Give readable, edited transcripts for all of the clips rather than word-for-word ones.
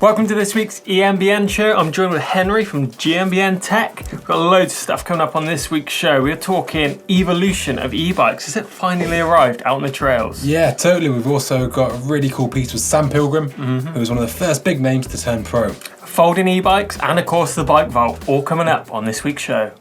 Welcome to this week's EMBN show. I'm joined with Henry from EMBN Tech. We've got loads of stuff coming up on this week's show. We're talking evolution of e-bikes. Has it finally arrived out on the trails? Yeah, totally. We've also got a really cool piece with Sam Pilgrim, who was one of the first big names to turn pro. Folding e-bikes and of course the bike vault, all coming up on this week's show.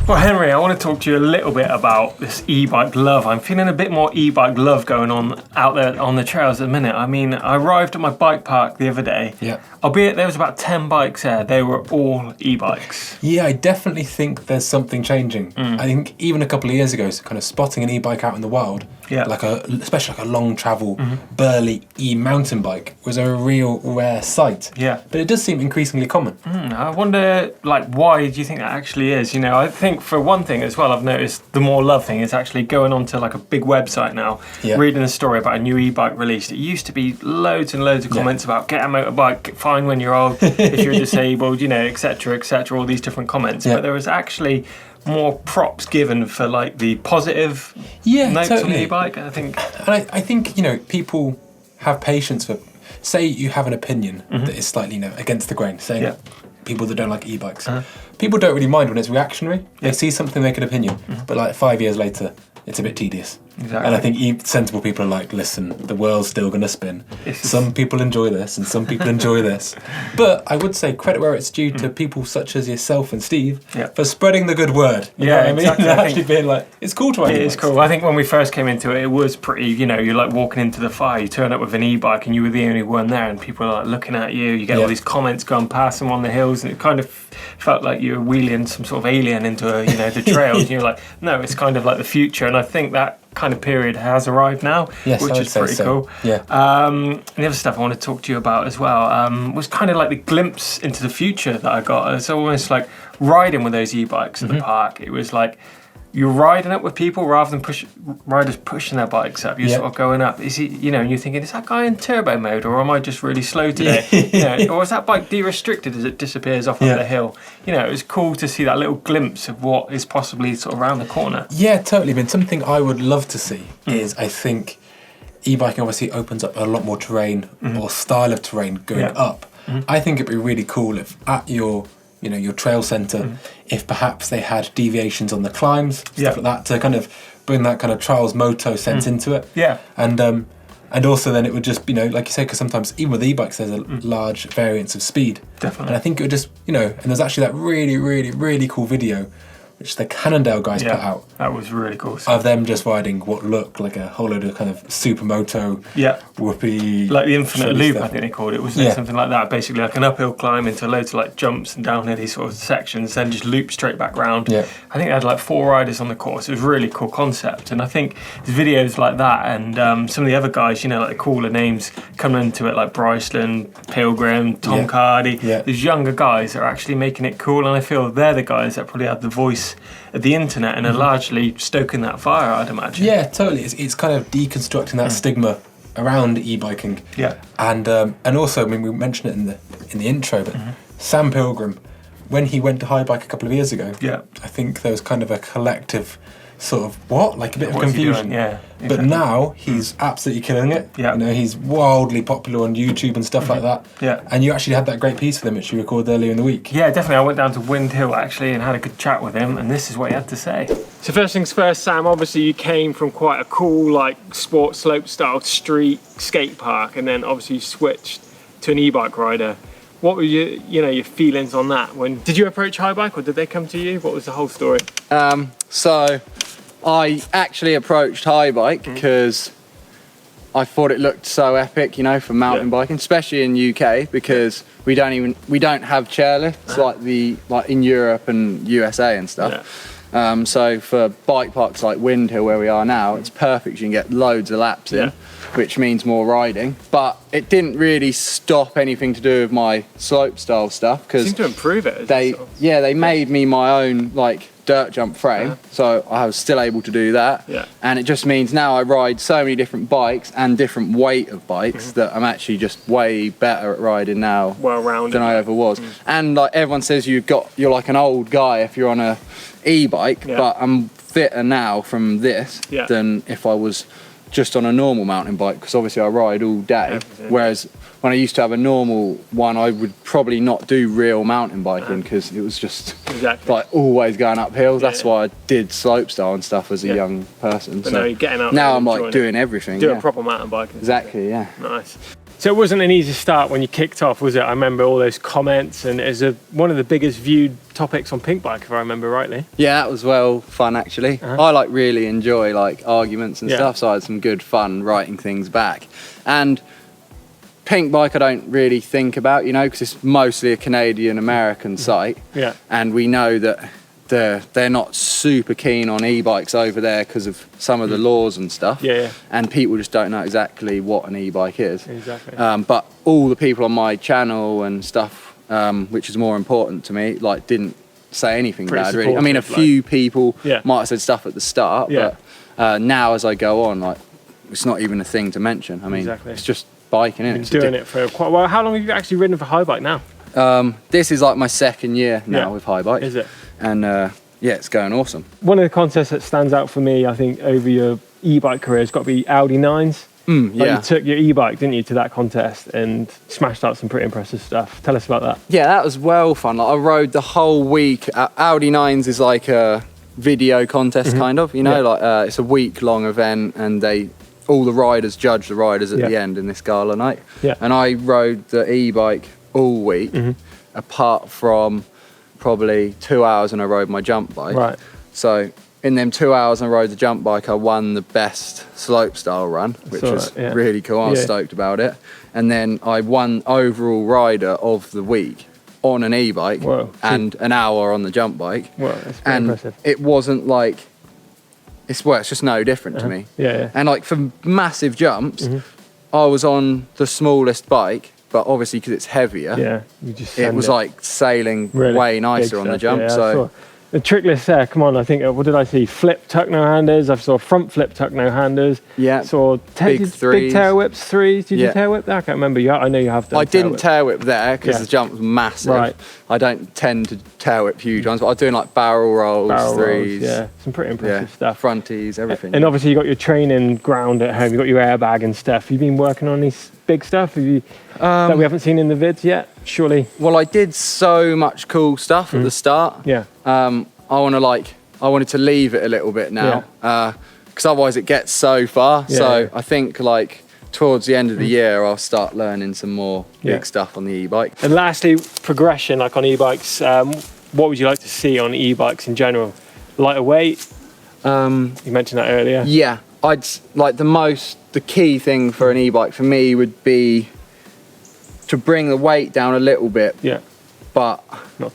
Well, Henry, I want to talk to you a little bit about this e-bike love. I'm feeling a bit more e-bike love going on out there on the trails at the minute. I mean, I arrived at my bike park the other day. Yeah. Albeit there was about 10 bikes there. They were all e-bikes. Yeah, I definitely think there's something changing. I think even a couple of years ago, so kind of spotting an e-bike out in the wild, especially like a long travel, burly e-mountain bike, was a real rare sight. Yeah. But it does seem increasingly common. I wonder, why do you think that actually is? You know, I think for one thing as well, I've noticed the more love thing is actually going onto like a big website now, reading a story about a new e-bike released. It used to be loads and loads of comments about get a motorbike, fine when you're old, if you're disabled, you know, etc., all these different comments. But there was actually more props given for like the positive notes on the e-bike, I think. And I think, you know, people have patience for, say you have an opinion that is slightly, you know, against the grain, saying people that don't like e-bikes. People don't really mind when it's reactionary. They see something, make an opinion, but like 5 years later, it's a bit tedious. Exactly. And I think sensible people are like, listen, the world's still going to spin. Some people enjoy this and some people enjoy this. But I would say credit where it's due to people such as yourself and Steve for spreading the good word. You know what I mean? Exactly. Actually being like, it's cool to ride It is cool. I think when we first came into it, it was pretty, you know, you're like walking into the fire, you turn up with an e-bike and you were the only one there and people are like looking at you, you get all these comments going past them on the hills and it kind of felt like you were wheeling some sort of alien into, you know, the trails and you're like, no, it's kind of like the future. And I think that kind of period has arrived now, which is pretty cool. Yeah. The other stuff I want to talk to you about as well was kind of like the glimpse into the future that I got. It's almost like riding with those e-bikes at the park. It was like you're riding up with people rather than riders pushing their bikes up. You're sort of going up. Is he, you know, and you're thinking, is that guy in turbo mode or am I just really slow today? You know, or is that bike de-restricted as it disappears off of the hill? You know, it was cool to see that little glimpse of what is possibly sort of around the corner. Yeah, totally. But something I would love to see is, I think, e-biking obviously opens up a lot more terrain or style of terrain going up. I think it'd be really cool if at your trail centre, if perhaps they had deviations on the climbs, stuff like that, to kind of bring that kind of trials moto sense into it. Yeah. And also then it would just, you know, like you say, because sometimes even with e-bikes there's a large variance of speed. Definitely. And I think it would just, you know, and there's actually that really, really, really cool video which the Cannondale guys put out. That was really cool. Of them just riding what looked like a whole load of kind of supermoto, whoopee. Like the infinite loop, I think they called it, wasn't it? Something like that. Basically like an uphill climb into loads of like jumps and downhill, these sort of sections, then just loop straight back round. I think they had like 4 riders on the course. It was a really cool concept. And I think videos like that and some of the other guys, you know, like the cooler names coming into it, like Bryceland, Pilgrim, Tom Cardy. These younger guys are actually making it cool. And I feel they're the guys that probably had the voice of the internet and are largely stoking that fire, I'd imagine. Yeah, totally. It's kind of deconstructing that stigma around e-biking. And also, I mean, we mentioned it in the intro, but Sam Pilgrim, when he went to high bike a couple of years ago, I think there was kind of a collective sort of like a bit of confusion. But now he's absolutely killing it. You know, he's wildly popular on YouTube and stuff like that. And you actually had that great piece with him which you recorded earlier in the week. Yeah, definitely. I went down to Windhill actually and had a good chat with him, and this is what he had to say. So first things first, Sam, obviously you came from quite a cool like sport slope style street skate park, and then obviously you switched to an e-bike rider. What were your feelings on that? When did you approach high bike or did they come to you? What was the whole story? So I actually approached high bike because I thought it looked so epic, you know, for mountain biking, especially in UK, because we don't have chairlifts like in Europe and USA and stuff. So for bike parks like Windhill where we are now, it's perfect. You can get loads of laps in, which means more riding. But it didn't really stop anything to do with my slope style stuff, because seemed to improve it. They made me my own like dirt jump frame, so I was still able to do that. And it just means now I ride so many different bikes and different weight of bikes that I'm actually just way better at riding now than I ever was. And like everyone says you're like an old guy if you're on a e-bike, but I'm fitter now from this than if I was just on a normal mountain bike, because obviously I ride all day. Whereas when I used to have a normal one, I would probably not do real mountain biking because it was just like always going up hills. That's why I did slopestyle and stuff as a young person. But so now you're getting out. Now I'm like doing everything. Do a proper mountain biking. Exactly. Yeah. Nice. So it wasn't an easy start when you kicked off, was it? I remember all those comments, and it was one of the biggest viewed topics on Pink Bike, if I remember rightly. Yeah, that was well fun actually. I like really enjoy like arguments and stuff, so I had some good fun writing things back. And Pink Bike I don't really think about, you know, because it's mostly a Canadian-American site. Yeah. And we know that they're not super keen on e-bikes over there because of some of the laws and stuff. And people just don't know exactly what an e-bike is. Exactly. But all the people on my channel and stuff, which is more important to me, like didn't say anything bad really. I mean, a few people might have said stuff at the start, but now as I go on, like it's not even a thing to mention. I mean, it's just biking, innit? Been doing it for quite a while. How long have you actually ridden for high bike now? This is like my second year now with high bike. Is it? And yeah, it's going awesome. One of the contests that stands out for me, I think, over your e-bike career has got to be Audi 9s. You took your e-bike, didn't you, to that contest and smashed out some pretty impressive stuff. Tell us about that. Yeah, that was well fun. Like, I rode the whole week. Audi 9s is like a video contest kind of, you know, like it's a week-long event, and all the riders judge the riders at the end in this gala night. And I rode the e-bike all week, apart from probably 2 hours, and I rode my jump bike. So in them 2 hours I rode the jump bike, I won the best slopestyle run, which was really cool. I was stoked about it. And then I won overall rider of the week on an e-bike and an hour on the jump bike. That's pretty impressive. It wasn't like, it's just no different to me. And like for massive jumps, I was on the smallest bike, but obviously because it's heavier, it was like sailing way nicer on the jump. So the trick list there, come on, I think, what did I see? Flip tuck no handers, I saw front flip tuck no handers. Saw big tail whips, threes. Did you tail whip that? I can't remember. I know you have done. I didn't tail whip there because the jump was massive. I don't tend to tail whip huge ones, but I was doing like barrel rolls, threes. Some pretty impressive stuff. Fronties, everything. And obviously you got your training ground at home, you got your airbag and stuff. You've been working on these big stuff that we haven't seen in the vids yet, surely? Well, I did so much cool stuff at the start. I wanted to leave it a little bit now, because otherwise it gets so far. So I think like towards the end of the year, I'll start learning some more big stuff on the e-bike. And lastly, progression, like on e-bikes, what would you like to see on e-bikes in general? Lighter weight? You mentioned that earlier. Yeah, I'd like the key thing for an e-bike for me would be to bring the weight down a little bit. But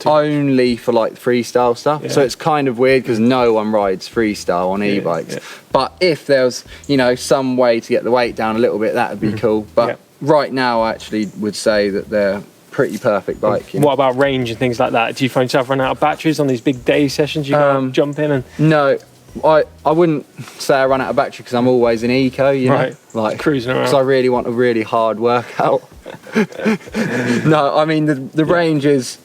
only for like freestyle stuff. So it's kind of weird because no one rides freestyle on e-bikes. But if there's, you know, some way to get the weight down a little bit, that would be cool. But right now I actually would say that they're pretty perfect bike. You know? What about range and things like that? Do you find yourself running out of batteries on these big day sessions? You go jump in and... No, I wouldn't say I run out of battery because I'm always in eco, you know? Like cruising around. Because I really want a really hard workout. No, I mean the range is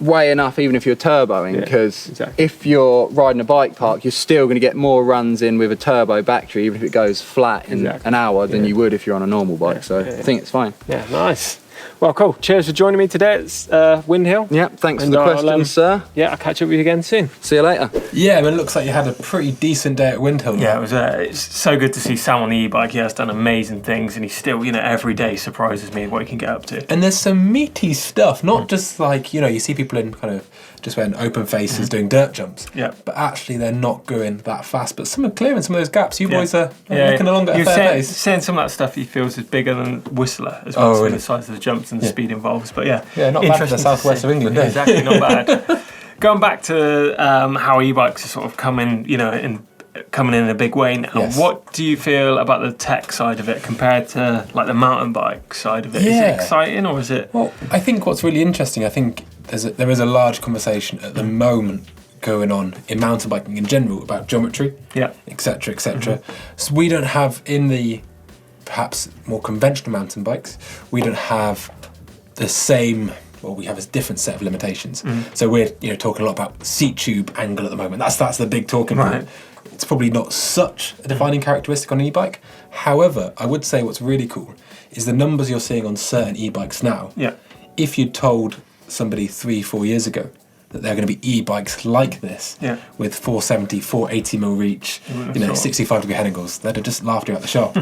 way enough even if you're turboing, because if you're riding a bike park, you're still going to get more runs in with a turbo battery even if it goes flat in an hour than you would if you're on a normal bike. So I think it's fine. Nice. Well, cool. Cheers for joining me today. It's Windhill. Thanks for the questions, sir. I'll catch up with you again soon. See you later. Yeah, but it looks like you had a pretty decent day at Windhill. Yeah, it was. It's so good to see Sam on the e-bike. He has done amazing things, and he still, you know, every day surprises me what he can get up to. And there's some meaty stuff, not just like, you know, you see people in kind of just wearing open faces doing dirt jumps. But actually they're not going that fast. But some are clearing some of those gaps. You boys are looking along at a fair pace. Saying some of that stuff he feels is bigger than Whistler as well, really? The size of the jumps and the speed involved. But not bad for the southwest of England. Exactly, not bad. Going back to how e-bikes are sort of coming in a big way now. What do you feel about the tech side of it compared to like the mountain bike side of it? Is it exciting or is it? Well, I think what's really interesting, I think there is a large conversation at the moment going on in mountain biking in general about geometry, etc., etc. So we don't have in the perhaps more conventional mountain bikes, we don't have the same or we have a different set of limitations. So we're talking a lot about seat tube angle at the moment. That's the big talking point. It's probably not such a defining characteristic on an e-bike. However, I would say what's really cool is the numbers you're seeing on certain e-bikes now. Yeah. If you'd told somebody 3-4 years ago that they're going to be e-bikes like this, with 470, 480 mil reach, 65 degree head angles, they'd have just laughed you out the shop.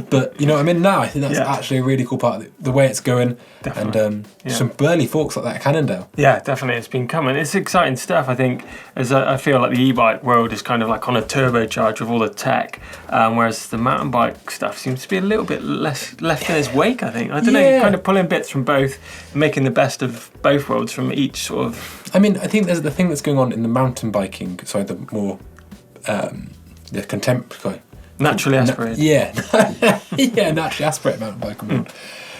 But you know what I mean? Now I think that's actually a really cool part of the way it's going. Definitely. And some burly forks like that at Cannondale. Yeah, definitely, it's been coming. It's exciting stuff. I think as I feel like the e-bike world is kind of like on a turbocharge with all the tech, whereas the mountain bike stuff seems to be a little bit less left in its wake. I think, I don't know, you're kind of pulling bits from both, making the best of both worlds from each sort of. I mean, I think there's the thing that's going on in the mountain biking. Sorry, the more the contemporary. Naturally aspirated. Naturally aspirated mountain biking.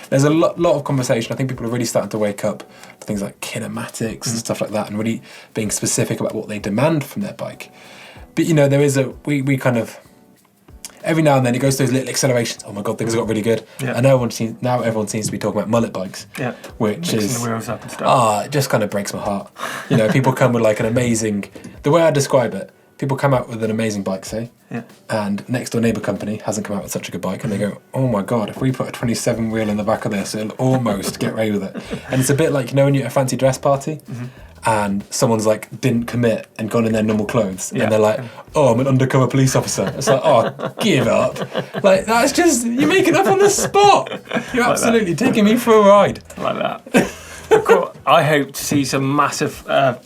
There's a lot of conversation. I think people are really starting to wake up to things like kinematics and stuff like that, and really being specific about what they demand from their bike. But there is we kind of every now and then it goes to those little accelerations. Oh my god, things got really good. Yeah. And everyone seems to be talking about mullet bikes. Yeah. Which is the wheels up and stuff. It just kind of breaks my heart. People come with like an amazing. The way I describe it, people come out with an amazing bike, say. Yeah. And next door neighbour company hasn't come out with such a good bike, and they go, oh my god, if we put a 27 wheel in the back of this, it'll almost get away with it. And it's a bit like when you're at a fancy dress party, and someone's like didn't commit and gone in their normal clothes, and they're like, oh, I'm an undercover police officer. It's like, oh, give up. Like that's just you're making up on the spot. You're like absolutely taking me for a ride. Like that. I hope to see some massive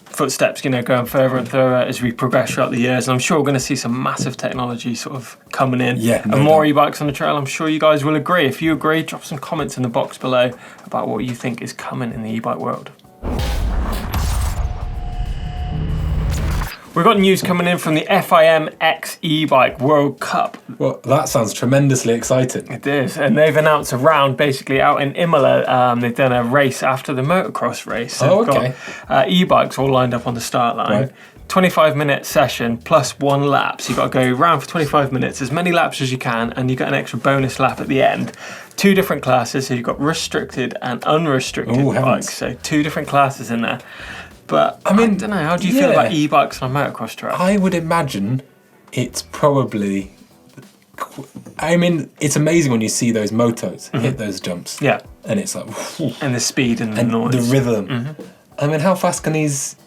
footsteps, going further and further as we progress throughout the years. And I'm sure we're going to see some massive technology sort of coming in. Yeah, and more e-bikes on the trail. I'm sure you guys will agree. If you agree, drop some comments in the box below about what you think is coming in the e-bike world. We've got news coming in from the FIM X e-bike World Cup. Well, that sounds tremendously exciting. It is, and they've announced a round basically out in Imola. They've done a race after the motocross race. So got e-bikes all lined up on the start line. Right. 25-minute session plus 1 lap. So you've got to go round for 25 minutes, as many laps as you can, and you get an extra bonus lap at the end. 2 different classes, so you've got restricted and unrestricted bikes. So 2 different classes in there. But I don't know, how do you feel about e-bikes on a motocross track? I would imagine it's probably... it's amazing when you see those motos hit those jumps. Yeah. And it's like... And the speed and the noise. The rhythm. How fast can these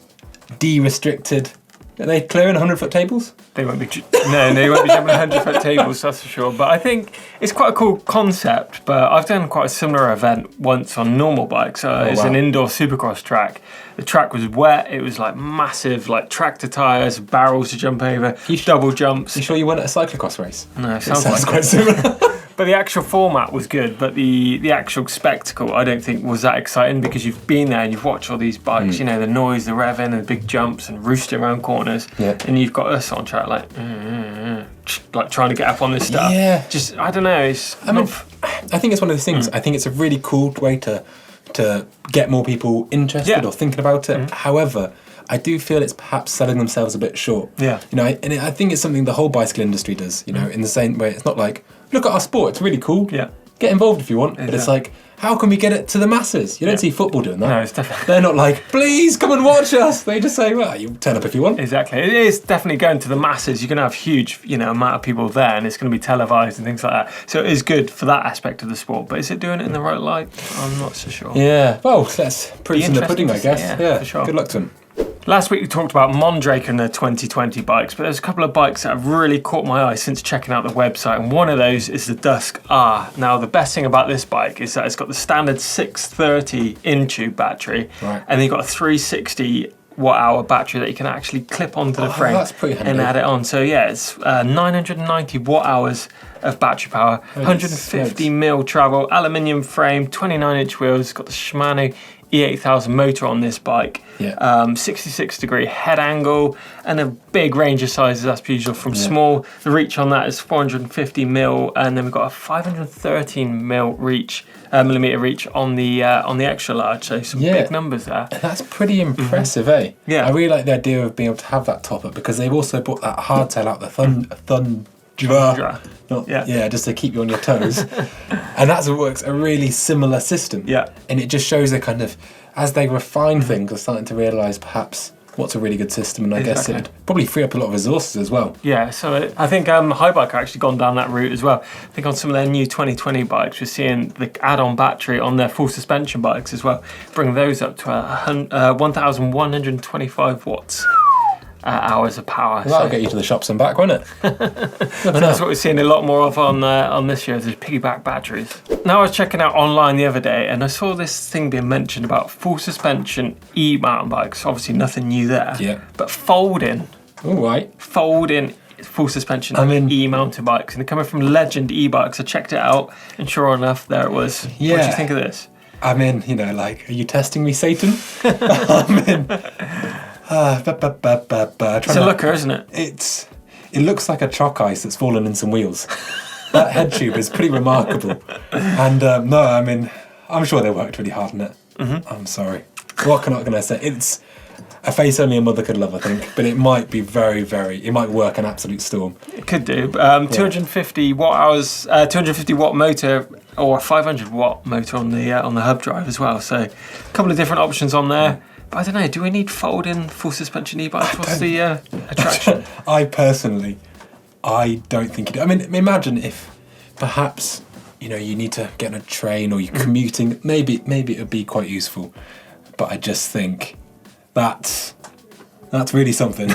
de-restricted... Are they clearing 100-foot tables? They won't be. They won't be jumping 100-foot tables, that's for sure. But I think it's quite a cool concept. But I've done quite a similar event once on normal bikes. It's an indoor supercross track. The track was wet. It was like massive, like tractor tires, barrels to jump over, double jumps. You sure you weren't at a cyclocross race? No, it sounds quite similar. But the actual format was good, but the actual spectacle I don't think was that exciting, because you've been there and you've watched all these bikes, the noise, the revving and the big jumps and roosting around corners, and you've got us on track like trying to get up on this stuff. Yeah. Just, I don't know. I think it's one of those things. I think it's a really cool way to get more people interested or thinking about it. However, I do feel it's perhaps selling themselves a bit short. Yeah. I think it's something the whole bicycle industry does, in the same way. It's not like, look at our sport, it's really cool. Yeah. Get involved if you want. But it's like, how can we get it to the masses? You don't see football doing that. No, it's definitely... They're not like, please come and watch us. They just say, well, you turn up if you want. Exactly. It is definitely going to the masses. You're going to have huge, amount of people there, and it's going to be televised and things like that. So it is good for that aspect of the sport. But is it doing it in the right light? I'm not so sure. Yeah. Well, that's proof in the pudding, I guess. Yeah, for sure. Good luck to them. Last week we talked about Mondrake and their 2020 bikes, but there's a couple of bikes that have really caught my eye since checking out the website, and one of those is the Dusk R. Now, the best thing about this bike is that it's got the standard 630 in-tube battery, and you've got a 360 watt-hour battery that you can actually clip onto the frame and add it on. So yeah, it's 990 watt-hours of battery power, 150 mil travel, aluminium frame, 29-inch wheels. It's got the Shimano E8000 motor on this bike, 66 degree head angle, and a big range of sizes as per usual, from small. The reach on that is 450 mil, and then we've got a 513 millimeter reach on the extra large. So some big numbers there. That's pretty impressive, eh? Yeah. I really like the idea of being able to have that top up, because they've also brought that hardtail out, the just to keep you on your toes. And that's what works, a really similar system. Yeah. And it just shows a kind of, as they refine things, they're starting to realise perhaps what's a really good system, and I guess it'd probably free up a lot of resources as well. Yeah, so I think Highbike are actually gone down that route as well. I think on some of their new 2020 bikes, we're seeing the add-on battery on their full suspension bikes as well, bring those up to 1,125 watts. Hours of power. Well, that'll get you to the shops and back, won't it? So that's what we're seeing a lot more of on this year, is piggyback batteries. Now I was checking out online the other day and I saw this thing being mentioned about full suspension e-mountain bikes. Obviously nothing new there. Yeah. But folding full suspension e-mountain bikes, and they're coming from Legend e-bikes. I checked it out and sure enough there it was. Yeah. What do you think of this? I mean, are you testing me, Satan? It's a looker, isn't it? It looks like a chalk ice that's fallen in some wheels. That head tube is pretty remarkable. And I'm sure they worked really hard on it. Mm-hmm. I'm sorry. What can I say? It's a face only a mother could love, I think. But it might be it might work an absolute storm. It could do. 250 watt hours, 250 watt motor, or a 500 watt motor on the hub drive as well. So a couple of different options on there. But I don't know, do we need fold-in full suspension e-bikes? What's the attraction? I don't think you do. I mean, imagine if perhaps, you need to get on a train or you're commuting, maybe it would be quite useful. But I just think that's really something.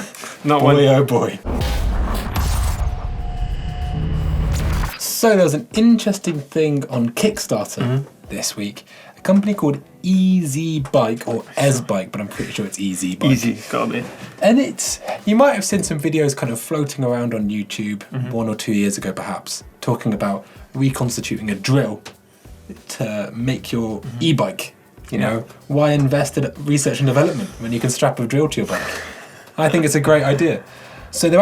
Oh boy. So there was an interesting thing on Kickstarter this week. A company called Bike or Bike, but I'm pretty sure it's Bike. Easy, gotta be. And you might have seen some videos kind of floating around on YouTube 1 or 2 years ago perhaps, talking about reconstituting a drill to make your e-bike. Why invest in research and development when you can strap a drill to your bike? I think it's a great idea. So they're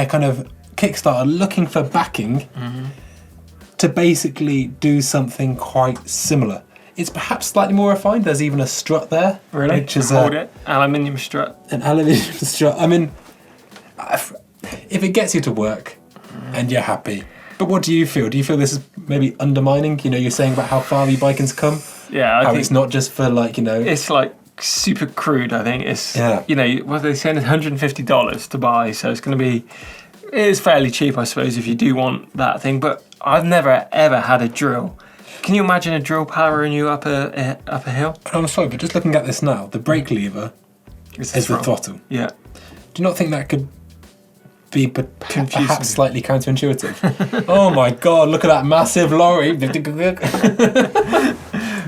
kind of Kickstarter looking for backing to basically do something quite similar. It's perhaps slightly more refined. There's even a strut there. Really? Which is aluminium strut. An aluminium strut. I mean, if it gets you to work and you're happy. But what do you feel? Do you feel this is maybe undermining? You're saying about how far e-biking's come? Yeah, I think it's not just for It's like super crude, I think. It's, what they're saying is $150 to buy. So it's going to be, it is fairly cheap, I suppose, if you do want that thing. But I've never, ever had a drill. Can you imagine a drill powering you up a hill? I'm sorry, but just looking at this now, the brake lever is the throttle. Yeah. Do you not think that could be perhaps slightly counterintuitive? Oh my God, look at that massive lorry.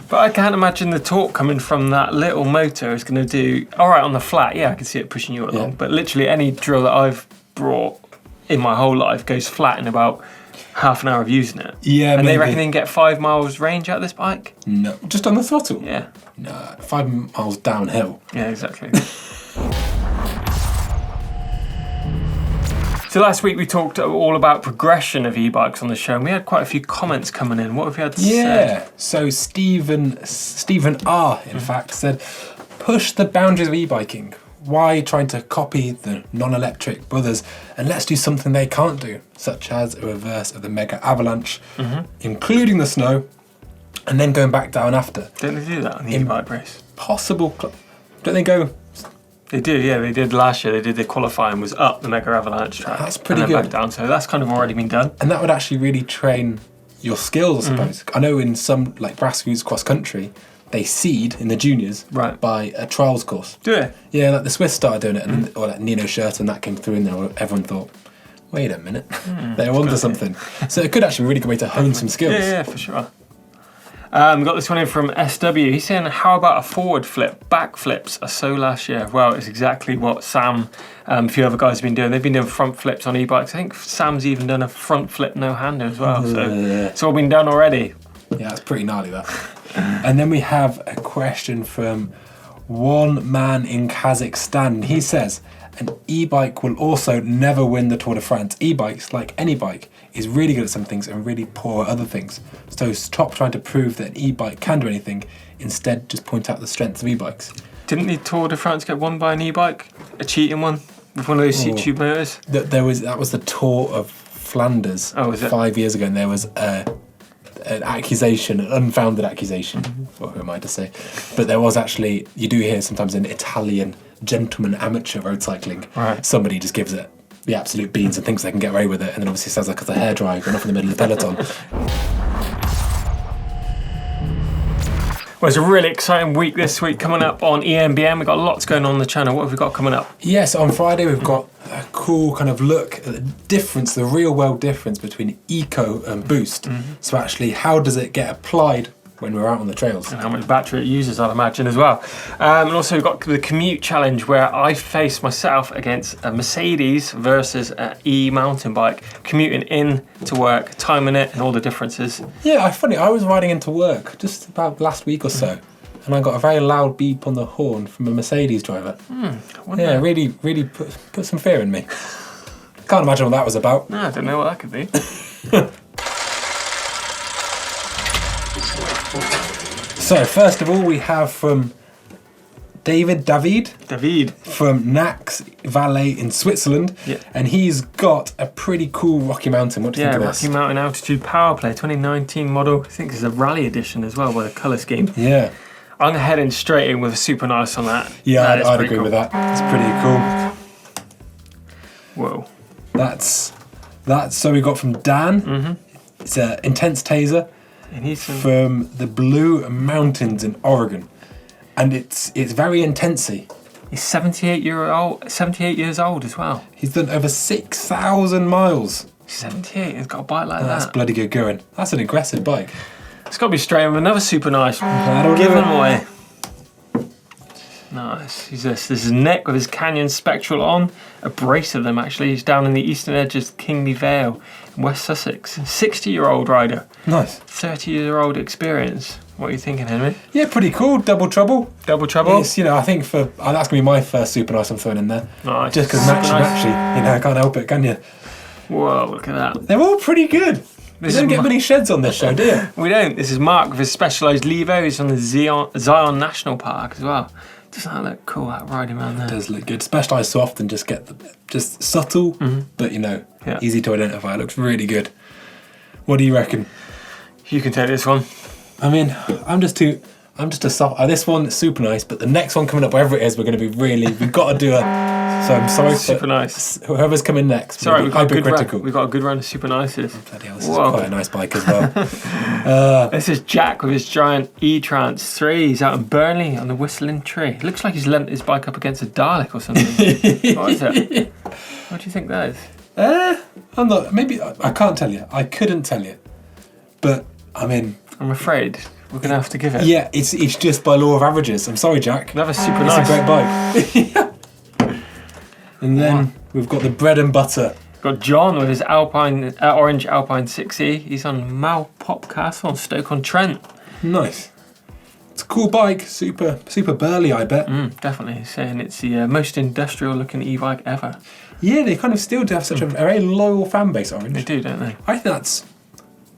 But I can't imagine the torque coming from that little motor is going to do... All right, on the flat, I can see it pushing you along. Yeah. But literally any drill that I've brought in my whole life goes flat in about half an hour of using it. Yeah, and they reckon they can get 5 miles range out of this bike? No, just on the throttle? Yeah. No, 5 miles downhill. Yeah, exactly. So last week we talked all about progression of e-bikes on the show, and we had quite a few comments coming in. What have you had to say? Yeah, so Stephen R, in fact, said, push the boundaries of e-biking. Why trying to copy the non-electric brothers, and let's do something they can't do, such as a reverse of the mega avalanche, including the snow, and then going back down after. Don't they do that on the e-bike race? Possible. Don't they go... They do, yeah. They did last year. They did the qualifying was up the mega avalanche track. That's pretty and then good. Back down, so that's kind of already been done. And that would actually really train your skills, I suppose. I know in some grassroots cross country, they seed in the juniors by a trials course. Do they? Yeah, the Swiss started doing it, or Nino Schurter, and that came through in there. Everyone thought, wait a minute, they're onto something. So it could actually be a really good way to hone some skills. Yeah, for sure. We got this one in from SW. He's saying, how about a forward flip? Back flips are so last year. Well, it's exactly what Sam, a few other guys have been doing. They've been doing front flips on e-bikes. I think Sam's even done a front flip no-hander as well. So it's all been done already. Yeah, that's pretty gnarly, that. And then we have a question from one man in Kazakhstan. He says, an e-bike will also never win the Tour de France. E-bikes, like any bike, is really good at some things and really poor at other things. So stop trying to prove that an e-bike can do anything. Instead, just point out the strengths of e-bikes. Didn't the Tour de France get won by an e-bike? A cheating one? With one of those seat tube motors? That was the Tour of Flanders 5 years ago, and there was an accusation, an unfounded accusation, or who am I to say? But there was actually, you do hear sometimes in Italian gentleman amateur road cycling, somebody just gives it the absolute beans and thinks they can get away with it, and then obviously sounds like it's a hairdryer going off in the middle of the peloton. Well, it's a really exciting week this week coming up on EMBN. We've got lots going on the channel. What have we got coming up? Yes, on Friday we've got a cool kind of look at the difference, the real world difference between Eco and Boost. So actually, how does it get applied when we're out on the trails? And how much battery it uses, I'd imagine, as well. And also we've got the commute challenge where I face myself against a Mercedes versus an e-mountain bike, commuting in to work, timing it and all the differences. Yeah, I was riding into work just about last week or so, and I got a very loud beep on the horn from a Mercedes driver. Yeah, really put some fear in me. Can't imagine what that was about. No, I don't know what that could be. So, first of all, we have from David from Nax Valley in Switzerland, and he's got a pretty cool Rocky Mountain. What do you think of this? Rocky Mountain Altitude Power Play 2019 model. I think it's a rally edition as well by the colour scheme. Yeah. I'm going to head in straight in with a super nice on that. Yeah, I'd agree with that. It's pretty cool. Whoa. That's so we got from Dan. It's an intense taser. And he's from the Blue Mountains in Oregon, and it's very intensy. He's 78 years old as well. He's done over 6,000 miles. 78. He's got a bike like that. That's bloody good going. That's an aggressive bike. It's got to be straight with another super nice. Give him away. Nice. Who's this? This is Nick with his Canyon Spectral on. A brace of them actually. He's down in the eastern edges of Kingly Vale in West Sussex. 60-year-old rider. Nice. 30-year-old experience. What are you thinking, Henry? Yeah, pretty cool. Double trouble. Double trouble? It's, I think that's going to be my first super nice I'm throwing in there. Nice. Just because naturally, I can't help it, can you? Whoa, look at that. They're all pretty good. We don't get many sheds on this show, do you? We don't. This is Mark with his Specialised Levo. He's on the Zion National Park as well. Doesn't that look cool, that riding around there? It does look good. Specialised so often just get just subtle, but easy to identify. It looks really good. What do you reckon? You can take this one. I mean, I'm just a soft. This one's super nice, but the next one coming up, wherever it is, we've got to do a. So I'm sorry. Super nice. Whoever's coming next. Sorry, we've got a good run of super nices. Bloody hell, this is quite a nice bike as well. This is Jack with his giant E-Trans 3. He's out in Burnley on the Whistling Tree. It looks like he's leant his bike up against a Dalek or something. What is it? What do you think that is? I'm not. Maybe I can't tell you. I couldn't tell you. But I mean, I'm afraid we're gonna have to give it. Yeah, it's just by law of averages. I'm sorry, Jack. Another super nice. It's a great bike. And then we've got the bread and butter. Got John with his orange Alpine 6E. He's on Malpop Castle on Stoke-on-Trent. Nice. It's a cool bike. Super burly, I bet. Definitely. He's saying it's the most industrial-looking e-bike ever. Yeah, they kind of still do have such a very loyal fan base, Orange. They do, don't they? I think that's...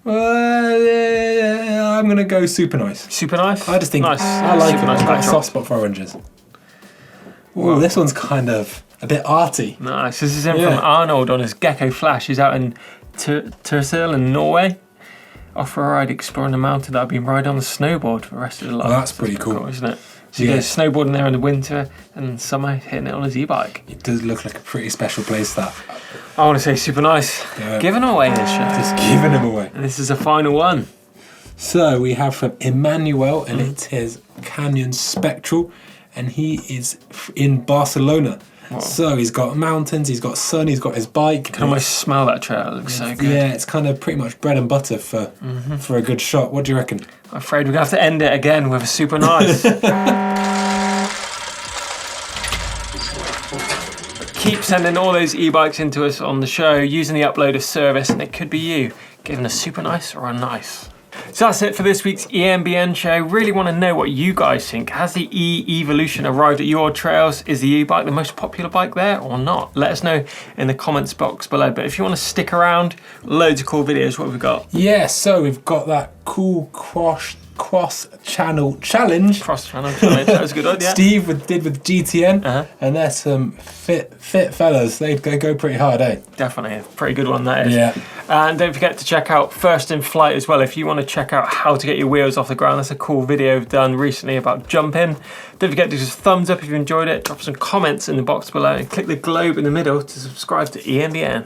I'm going to go super nice. Super nice? I just think nice. I like super it. Nice I've got a soft spot for oranges. Ooh, this one's kind of a bit arty. Nice. This is in from Arnold on his Gecko Flash. He's out in Tursel in Norway. Off for a ride exploring the mountain that I've been riding on the snowboard for the rest of the life. Well, that's pretty cool, isn't it? So he goes snowboarding there in the winter and in summer hitting it on his e-bike. It does look like a pretty special place, that. I want to say super nice. Giving away this show. Just giving him away. And this is the final one. So we have from Emmanuel, and it's his Canyon Spectral, and he is in Barcelona. Wow. So he's got mountains, he's got sun, he's got his bike. You can almost smell that trail. It looks so good. Yeah, it's kind of pretty much bread and butter for a good shot. What do you reckon? I'm afraid we're going to have to end it again with a super nice. Keep sending all those e-bikes into us on the show using the uploader service, and it could be you giving a super nice or a nice. So that's it for this week's EMBN show. Really want to know what you guys think. Has the E-Evolution arrived at your trails? Is the e-bike the most popular bike there or not? Let us know in the comments box below. But if you want to stick around, loads of cool videos. What have we got? Yeah, so we've got that cool cross-channel challenge. Cross-channel challenge, that was a good one, yeah. Steve did with GTN, and there's some fit fellas. They go pretty hard, eh? Definitely, a pretty good one that is. Yeah. And don't forget to check out First in Flight as well. If you want to check out how to get your wheels off the ground, that's a cool video I've done recently about jumping. Don't forget to just thumbs up if you enjoyed it, drop some comments in the box below, and click the globe in the middle to subscribe to EMBN.